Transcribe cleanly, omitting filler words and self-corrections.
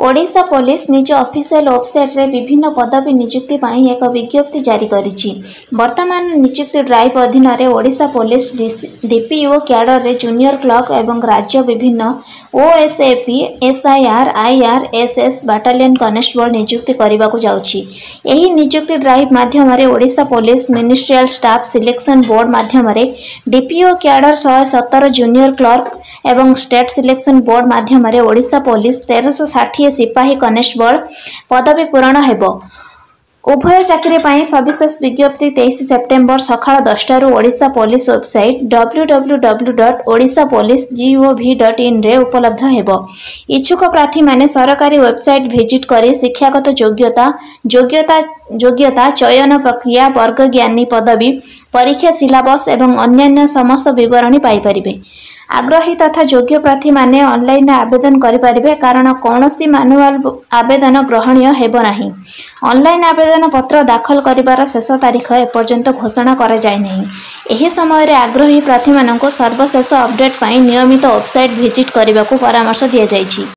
Odisha police निज official website रे विभिन्न पदवी नियुक्ति पाई एक विज्ञप्ति जारी करिछि। वर्तमान नियुक्ति ड्राइव अधीन रे ओडिशा पुलिस डीपीओ कैडर रे जूनियर क्लर्क एवं राज्य विभिन्न ओएसएपी एसआईआर आईआरएसएस बाटालियन कनेस्टेबल नियुक्ति करने को जाउछि। एही नियुक्ति ड्राइव माध्यम रे Odisha police ministerial staff selection board माध्यम रे डीपीओ कैडर 117 जूनियर क्लर्क एवं स्टेट सिलेक्शन बोर्ड माध्यम रे ओडिशा पुलिस 1360 सिपाही कनेस्टेबल पदवी पूरण हेबो। उभय चाकरी पाई सविशेष विज्ञप्ति 23 सेप्टेम्बर सकाळ 10 रु ओडिशा पुलिस वेबसाइट www.odishapolice.gov.in रे उपलब्ध हेबो। इच्छुक प्रार्थी माने सरकारी वेबसाइट विजिट करी शिक्षागत योग्यता चयन प्रक्रिया वर्ग ज्ञानी पदवी परीक्षा सिलेबस एवं अन्यान्य समस्त विवरणी पाई परिबे। आग्रही तथा योग्य प्रार्थी माने ऑनलाइन आवेदन करि परिबे कारण कोनोसी मैनुअल आवेदन ग्रहणीय हेबो नाही। ऑनलाइन आवेदन पत्र दाखल करिवार शेष तारीख एपर्यंत घोषणा करा जाय नाही। एही समय रे आग्रही प्रार्थी मानको सर्वशेष अपडेट पाई नियमित वेबसाइट विजिट करिबाकू परामर्श दिया जायछि।